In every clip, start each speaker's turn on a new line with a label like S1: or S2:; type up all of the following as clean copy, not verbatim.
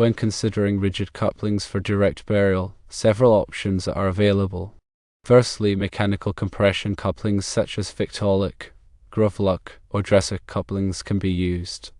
S1: When considering rigid couplings for direct burial, several options are available. Firstly, mechanical compression couplings such as Victaulic, Grovelock, or Dresser couplings can be used.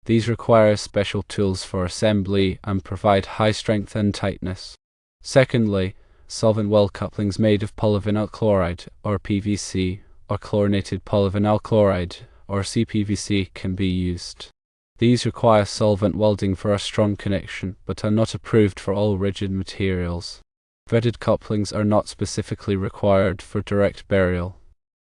S1: These require special tools for assembly and provide high strength and tightness. Secondly, solvent weld couplings made of polyvinyl chloride, or PVC, or chlorinated polyvinyl chloride, or CPVC can be used. These require solvent welding for a strong connection, but are not approved for all rigid materials. Threaded couplings are not specifically required for direct burial.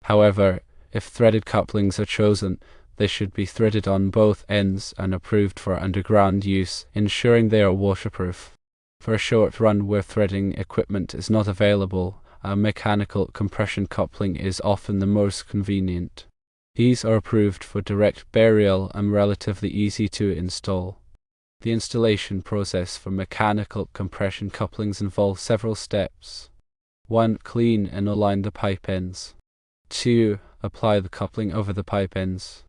S1: However, if threaded couplings are chosen, they should be threaded on both ends and approved for underground use, ensuring they are waterproof. For a short run where threading equipment is not available, a mechanical compression coupling is often the most convenient. These are approved for direct burial and relatively easy to install. The installation process for mechanical compression couplings involves several steps. 1. Clean and align the pipe ends. 2. Apply the coupling over the pipe ends.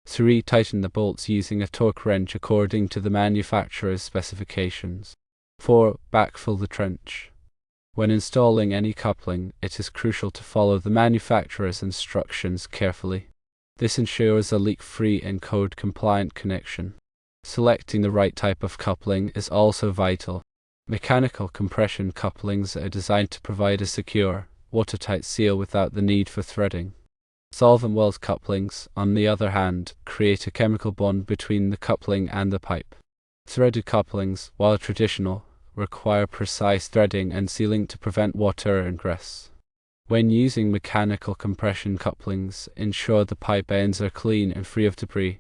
S1: 3. Tighten the bolts using a torque wrench according to the manufacturer's specifications. 4. Backfill the trench. When installing any coupling, it is crucial to follow the manufacturer's instructions carefully. This ensures a leak-free and code-compliant connection. Selecting the right type of coupling is also vital. Mechanical compression couplings are designed to provide a secure, watertight seal without the need for threading. Solvent weld couplings, on the other hand, create a chemical bond between the coupling and the pipe. Threaded couplings, while traditional, require precise threading and sealing to prevent water ingress. When using mechanical compression couplings, ensure the pipe ends are clean and free of debris.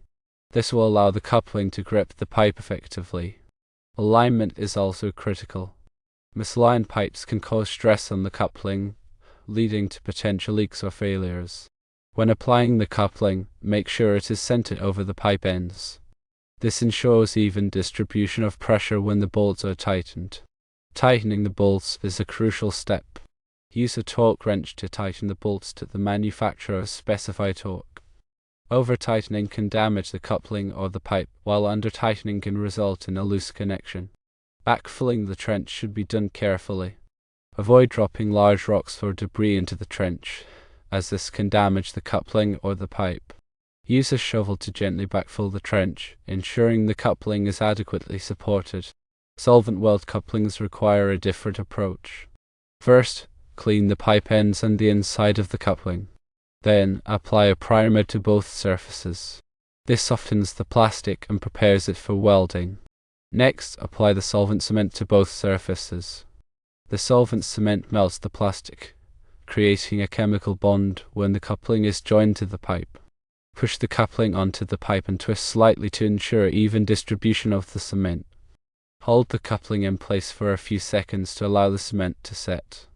S1: This will allow the coupling to grip the pipe effectively. Alignment is also critical. Misaligned pipes can cause stress on the coupling, leading to potential leaks or failures. When applying the coupling, make sure it is centered over the pipe ends. This ensures even distribution of pressure when the bolts are tightened. Tightening the bolts is a crucial step. Use a torque wrench to tighten the bolts to the manufacturer's specified torque. Over-tightening can damage the coupling or the pipe, while under-tightening can result in a loose connection. Backfilling the trench should be done carefully. Avoid dropping large rocks or debris into the trench, as this can damage the coupling or the pipe. Use a shovel to gently backfill the trench, ensuring the coupling is adequately supported. Solvent weld couplings require a different approach. First, clean the pipe ends and the inside of the coupling. Then, apply a primer to both surfaces. This softens the plastic and prepares it for welding. Next, apply the solvent cement to both surfaces. The solvent cement melts the plastic, creating a chemical bond when the coupling is joined to the pipe. Push the coupling onto the pipe and twist slightly to ensure even distribution of the cement. Hold the coupling in place for a few seconds to allow the cement to set.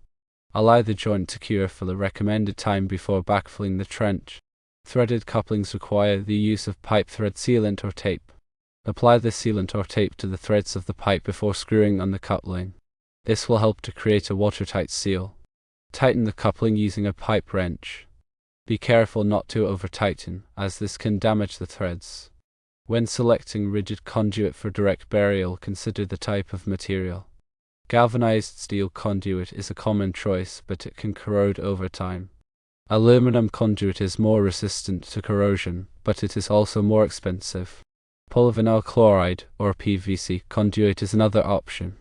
S1: Allow the joint to cure for the recommended time before backfilling the trench. Threaded couplings require the use of pipe thread sealant or tape. Apply the sealant or tape to the threads of the pipe before screwing on the coupling. This will help to create a watertight seal. Tighten the coupling using a pipe wrench. Be careful not to over-tighten, as this can damage the threads. When selecting rigid conduit for direct burial, consider the type of material. Galvanized steel conduit is a common choice, but it can corrode over time. Aluminum conduit is more resistant to corrosion, but it is also more expensive. Polyvinyl chloride, or PVC, conduit is another option.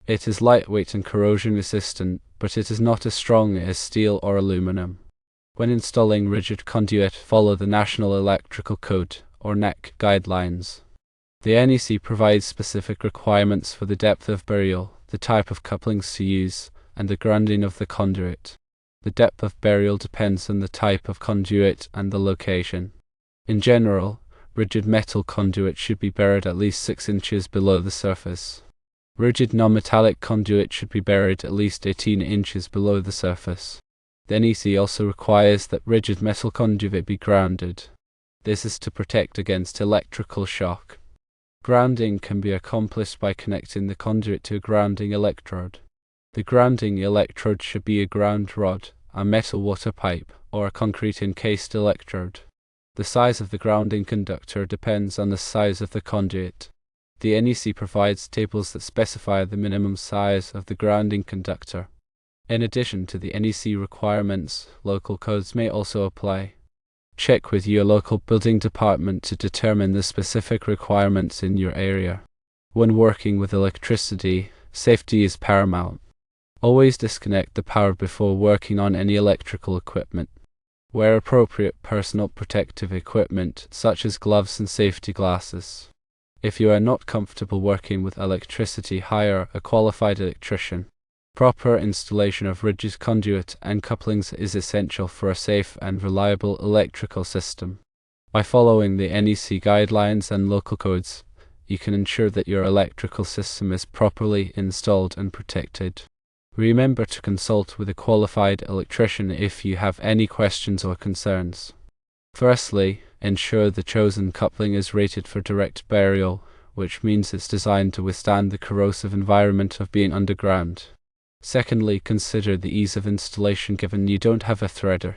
S1: It is lightweight and corrosion resistant, but it is not as strong as steel or aluminum. When installing rigid conduit, follow the National Electrical Code, or NEC, guidelines. The NEC provides specific requirements for the depth of burial, the type of couplings to use, and the grounding of the conduit. The depth of burial depends on the type of conduit and the location. In general, rigid metal conduit should be buried at least 6 inches below the surface. Rigid non-metallic conduit should be buried at least 18 inches below the surface. The NEC also requires that rigid metal conduit be grounded. This is to protect against electrical shock. Grounding can be accomplished by connecting the conduit to a grounding electrode. The grounding electrode should be a ground rod, a metal water pipe, or a concrete encased electrode. The size of the grounding conductor depends on the size of the conduit. The NEC provides tables that specify the minimum size of the grounding conductor. In addition to the NEC requirements, local codes may also apply. Check with your local building department to determine the specific requirements in your area. When working with electricity, safety is paramount. Always disconnect the power before working on any electrical equipment. Wear appropriate personal protective equipment such as gloves and safety glasses. If you are not comfortable working with electricity, hire a qualified electrician. Proper installation of rigid conduit and couplings is essential for a safe and reliable electrical system. By following the NEC guidelines and local codes, you can ensure that your electrical system is properly installed and protected. Remember to consult with a qualified electrician if you have any questions or concerns. Firstly, ensure the chosen coupling is rated for direct burial, which means it's designed to withstand the corrosive environment of being underground. Secondly, consider the ease of installation given you don't have a threader.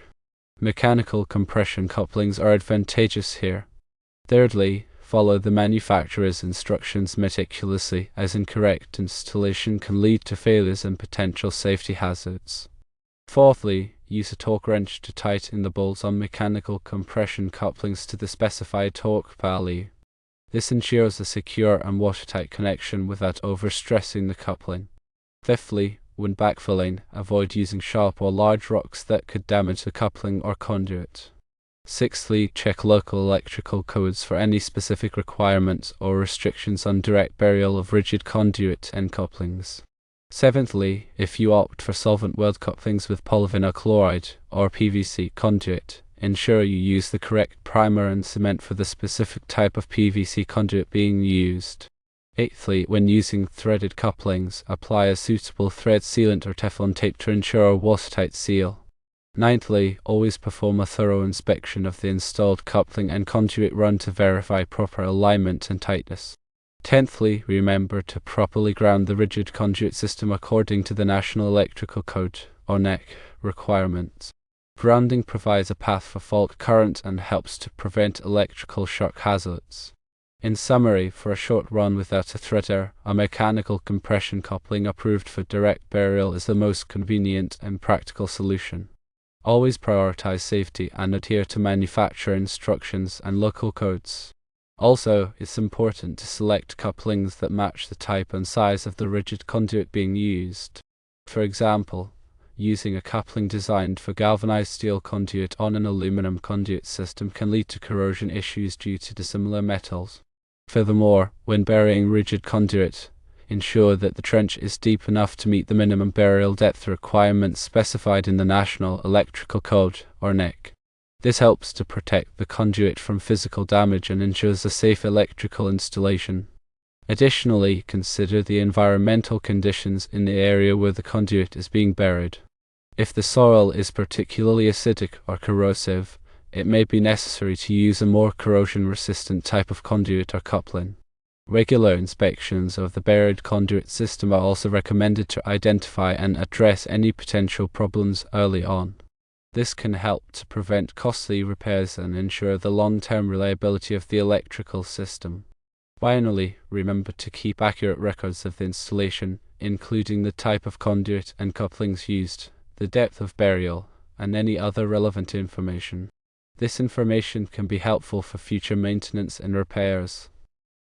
S1: Mechanical compression couplings are advantageous here. Thirdly, follow the manufacturer's instructions meticulously, as incorrect installation can lead to failures and potential safety hazards. Fourthly, use a torque wrench to tighten the bolts on mechanical compression couplings to the specified torque value. This ensures a secure and watertight connection without overstressing the coupling. Fifthly, when backfilling, avoid using sharp or large rocks that could damage the coupling or conduit. Sixthly, check local electrical codes for any specific requirements or restrictions on direct burial of rigid conduit and couplings. Seventhly, if you opt for solvent weld couplings with polyvinyl chloride or PVC conduit, ensure you use the correct primer and cement for the specific type of PVC conduit being used. Eighthly, when using threaded couplings, apply a suitable thread sealant or Teflon tape to ensure a watertight seal. Ninthly, always perform a thorough inspection of the installed coupling and conduit run to verify proper alignment and tightness. Tenthly, remember to properly ground the rigid conduit system according to the National Electrical Code, or NEC, requirements. Grounding provides a path for fault current and helps to prevent electrical shock hazards. In summary, for a short run without a threader, a mechanical compression coupling approved for direct burial is the most convenient and practical solution. Always prioritize safety and adhere to manufacturer instructions and local codes. Also, it's important to select couplings that match the type and size of the rigid conduit being used. For example, using a coupling designed for galvanized steel conduit on an aluminum conduit system can lead to corrosion issues due to dissimilar metals. Furthermore, when burying rigid conduit, ensure that the trench is deep enough to meet the minimum burial depth requirements specified in the National Electrical Code, or NEC. This helps to protect the conduit from physical damage and ensures a safe electrical installation. Additionally, consider the environmental conditions in the area where the conduit is being buried. If the soil is particularly acidic or corrosive, it may be necessary to use a more corrosion-resistant type of conduit or coupling. Regular inspections of the buried conduit system are also recommended to identify and address any potential problems early on. This can help to prevent costly repairs and ensure the long-term reliability of the electrical system. Finally, remember to keep accurate records of the installation, including the type of conduit and couplings used, the depth of burial, and any other relevant information. This information can be helpful for future maintenance and repairs.